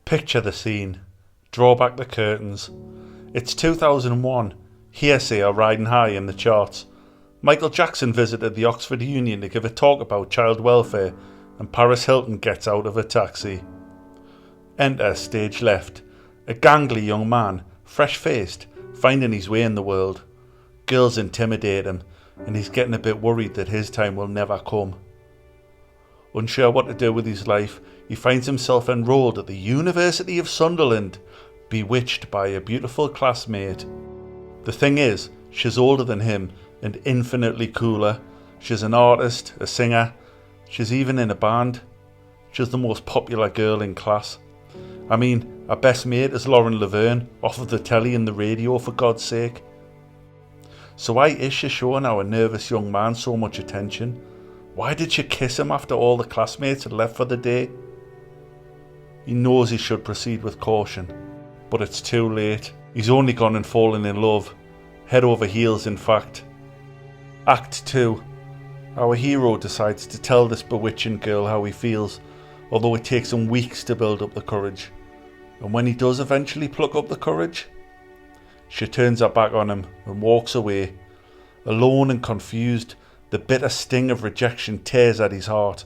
Picture the scene. Draw back the curtains. It's 2001. Hearsay are riding high in the charts. Michael Jackson visited the Oxford Union to give a talk about child welfare, and Paris Hilton gets out of a taxi. Enter stage left. A gangly young man, fresh-faced, finding his way in the world. Girls intimidate him, and he's getting a bit worried that his time will never come. Unsure what to do with his life, he finds himself enrolled at the University of Sunderland, bewitched by a beautiful classmate. The thing is, she's older than him and infinitely cooler. She's an artist, a singer, she's even in a band. She's the most popular girl in class. I mean, her best mate is Lauren Laverne, off of the telly and the radio, for God's sake. So why is she showing our nervous young man so much attention? Why did she kiss him after all the classmates had left for the day? He knows he should proceed with caution, but it's too late. He's only gone and fallen in love. Head over heels, in fact. Act 2. Our hero decides to tell this bewitching girl how he feels, although it takes him weeks to build up the courage. And when he does eventually pluck up the courage, she turns her back on him and walks away. Alone and confused, the bitter sting of rejection tears at his heart.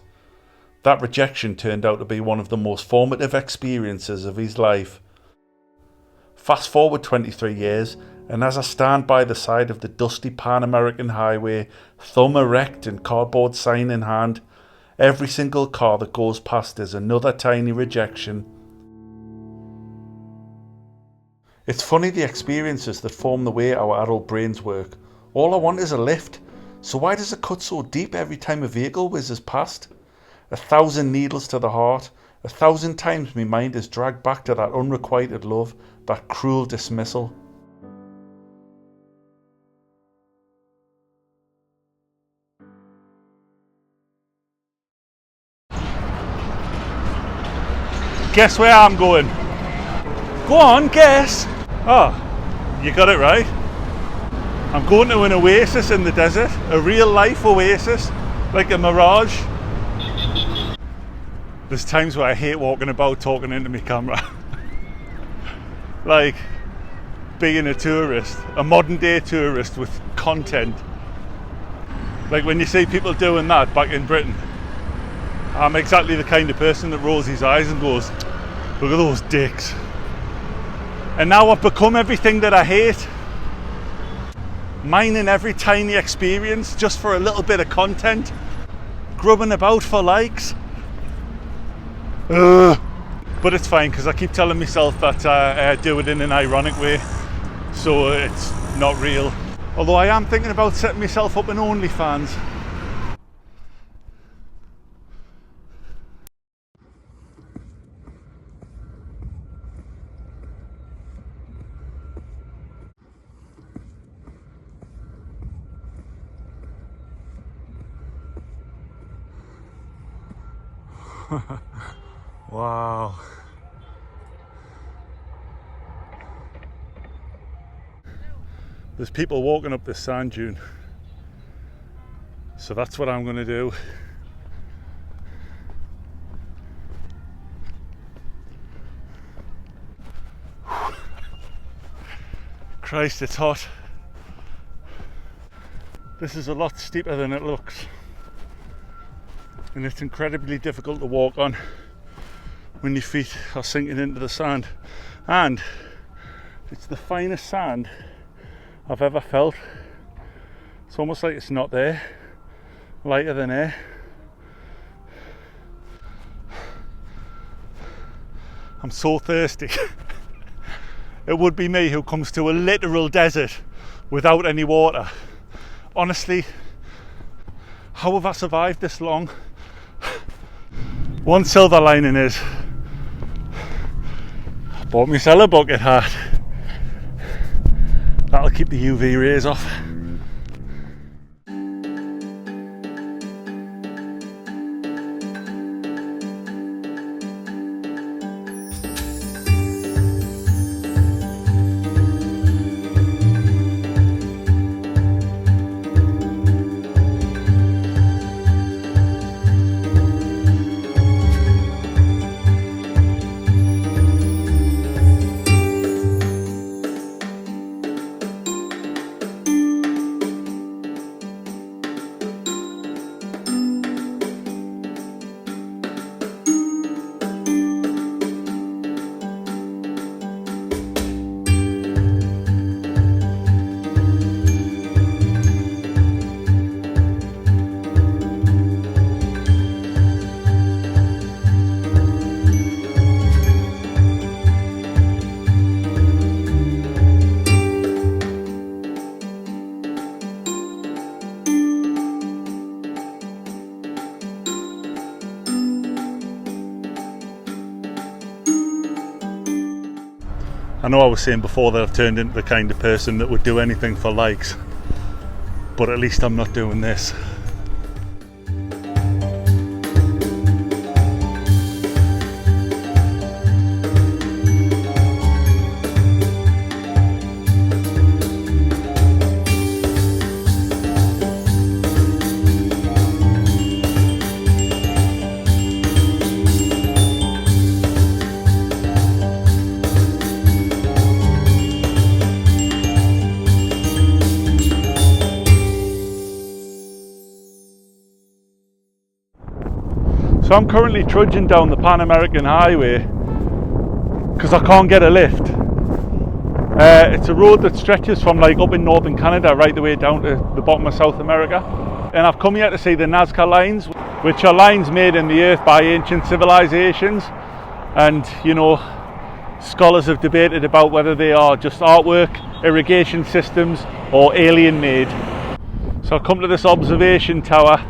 That rejection turned out to be one of the most formative experiences of his life. Fast forward 23 years, and as I stand by the side of the dusty Pan-American highway, thumb erect and cardboard sign in hand, every single car that goes past is another tiny rejection. It's funny, the experiences that form the way our adult brains work. All I want is a lift. So why does it cut so deep every time a vehicle whizzes past? 1,000 needles to the heart. 1,000 times my mind is dragged back to that unrequited love, that cruel dismissal. Guess where I'm going? Go on, guess. Oh, you got it right. I'm going to an oasis in the desert, a real life oasis, like a mirage. There's times where I hate walking about talking into my camera. Like being a tourist, a modern day tourist with content. Like when you see people doing that back in Britain, I'm exactly the kind of person that rolls his eyes and goes, look at those dicks. And now I've become everything that I hate. Mining every tiny experience just for a little bit of content, grubbing about for likes. But it's fine, because I keep telling myself that I do it in an ironic way, so it's not real. Although I am thinking about setting myself up in OnlyFans. Wow. There's people walking up this sand dune, so that's what I'm going to do. Christ, it's hot. This is a lot steeper than it looks, and it's incredibly difficult to walk on when your feet are sinking into the sand. And it's the finest sand I've ever felt. It's almost like it's not there, lighter than air. I'm so thirsty. It would be me who comes to a literal desert without any water. Honestly, how have I survived this long? One silver lining is I bought myself a bucket hat. That'll keep the UV rays off. I know I was saying before that I've turned into the kind of person that would do anything for likes, but at least I'm not doing this. So I'm currently trudging down the Pan American Highway because I can't get a lift. It's a road that stretches from like up in northern Canada right the way down to the bottom of South America. And I've come here to see the Nazca lines, which are lines made in the earth by ancient civilizations. And you know, scholars have debated about whether they are just artwork, irrigation systems, or alien made. So I've come to this observation tower.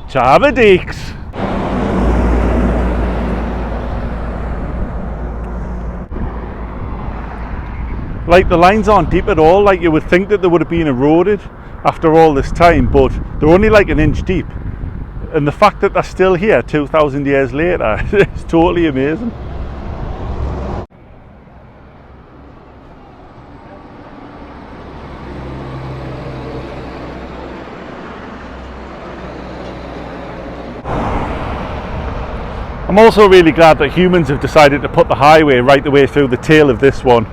Chavadix! Like, the lines aren't deep at all. Like, you would think that they would have been eroded after all this time, but they're only like an inch deep. And the fact that they're still here 2,000 years later is totally amazing. I'm also really glad that humans have decided to put the highway right the way through the tail of this one.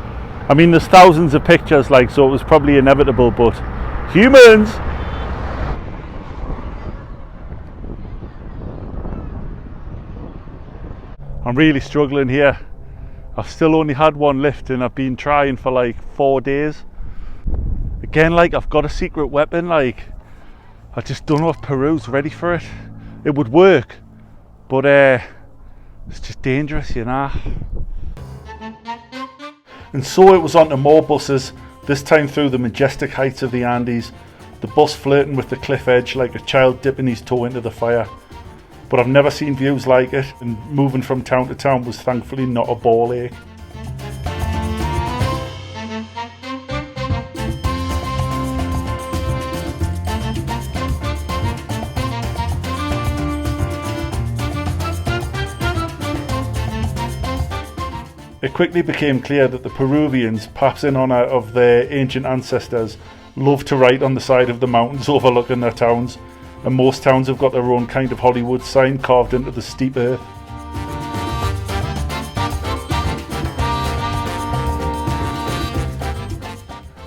I mean, there's thousands of pictures, like, so it was probably inevitable, but humans! I'm really struggling here. I've still only had one lift and I've been trying for like 4 days. Again, like, I've got a secret weapon, like, I just don't know if Peru's ready for it. It would work, but it's just dangerous, you know. And so it was on to more buses, this time through the majestic heights of the Andes, the bus flirting with the cliff edge like a child dipping his toe into the fire. But I've never seen views like it, and moving from town to town was thankfully not a ball ache. It quickly became clear that the Peruvians, perhaps in honour of their ancient ancestors, love to write on the side of the mountains overlooking their towns, and most towns have got their own kind of Hollywood sign carved into the steep earth.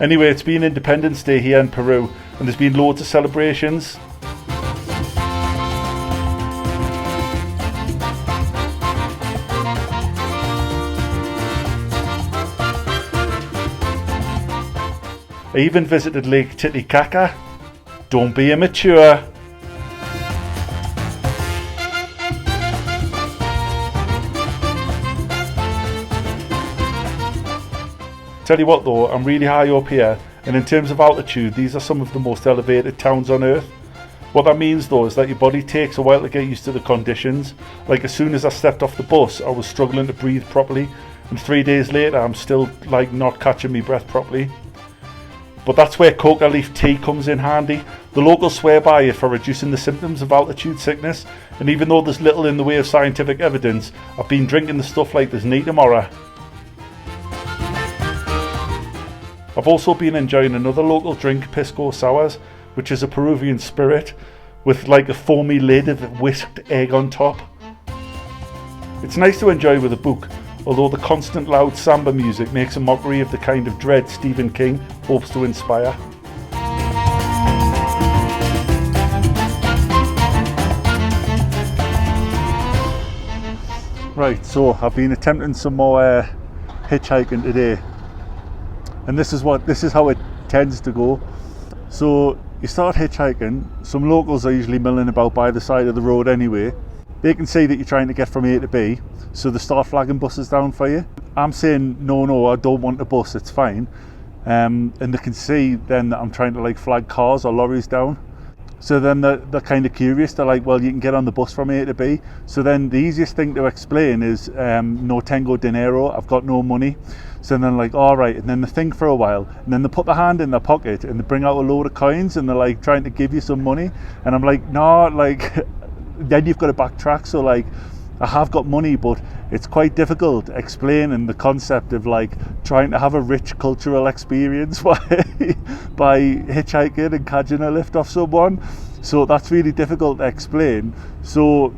Anyway, it's been Independence Day here in Peru, and there's been loads of celebrations. I even visited Lake Titicaca. Don't be immature. Tell you what though, I'm really high up here, and in terms of altitude, these are some of the most elevated towns on Earth. What that means though is that your body takes a while to get used to the conditions. Like, as soon as I stepped off the bus, I was struggling to breathe properly, and 3 days later I'm still like not catching my breath properly. But that's where coca leaf tea comes in handy. The locals swear by it for reducing the symptoms of altitude sickness, and even though there's little in the way of scientific evidence, I've been drinking the stuff like there's no tomorrow. I've also been enjoying another local drink, Pisco Sours, which is a Peruvian spirit with like a foamy lid of whisked egg on top. It's nice to enjoy with a book, although the constant loud samba music makes a mockery of the kind of dread Stephen King hopes to inspire. Right, so I've been attempting some more hitchhiking today, and this is how it tends to go. So you start hitchhiking, some locals are usually milling about by the side of the road anyway. They can see that you're trying to get from A to B, so they start flagging buses down for you. I'm saying, no, I don't want a bus, it's fine. And they can see then that I'm trying to like flag cars or lorries down. So then they're kind of curious. They're like, well, you can get on the bus from A to B. So then the easiest thing to explain is no tengo dinero, I've got no money. So then they're like, all right. And then they think for a while. And then they put their hand in their pocket and they bring out a load of coins and they're like trying to give you some money. And I'm like, no, like, then you've got to backtrack. So like, I have got money, but it's quite difficult explaining the concept of like trying to have a rich cultural experience by hitchhiking and catching a lift off someone. So that's really difficult to explain. So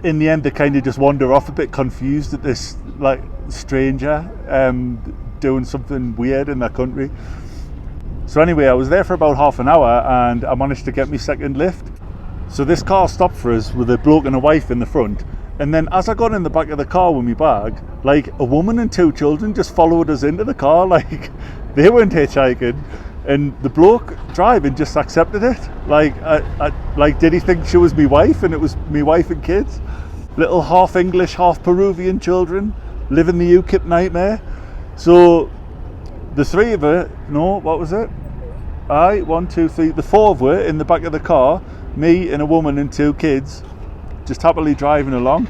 in the end, they kind of just wander off a bit confused at this like stranger doing something weird in their country. So anyway, I was there for about half an hour and I managed to get my second lift. So this car stopped for us with a bloke and a wife in the front. And then as I got in the back of the car with my bag, like a woman and two children just followed us into the car. Like they weren't hitchhiking. And the bloke driving just accepted it. Like, like, did he think she was my wife and it was my wife and kids? Little half English, half Peruvian children living the UKIP nightmare. So the three of her, no, what was it? One, two, three, the four of her in the back of the car, me and a woman and two kids, just happily driving along.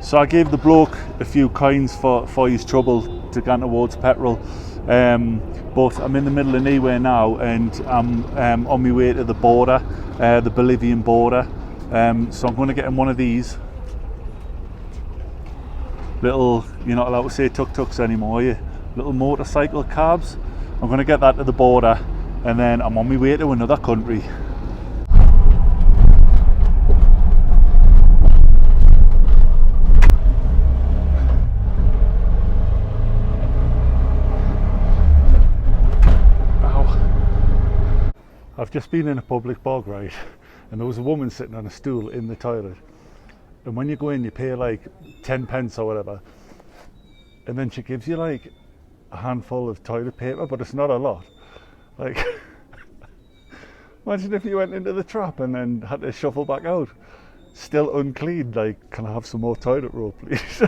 So I gave the bloke a few coins for his trouble to go towards petrol. But I'm in the middle of nowhere now and I'm on my way to the border, the Bolivian border. So I'm going to get in one of these little, you're not allowed to say tuk-tuks anymore, you little motorcycle cabs. I'm going to get that to the border and then I'm on my way to another country. I've just been in a public bog, right, and there was a woman sitting on a stool in the toilet, and when you go in you pay like 10 pence or whatever, and then she gives you like a handful of toilet paper, but it's not a lot. Like imagine if you went into the trap and then had to shuffle back out still unclean, like, can I have some more toilet roll please?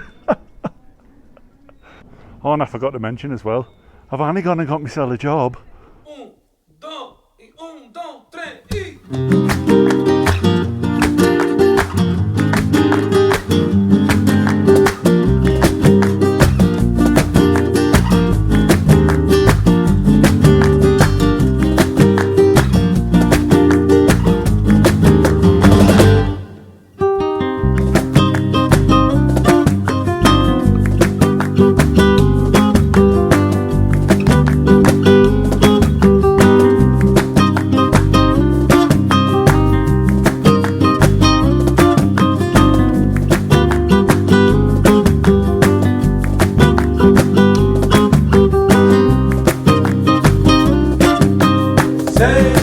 Oh, and I forgot to mention as well, I've only gone and got myself a job. Say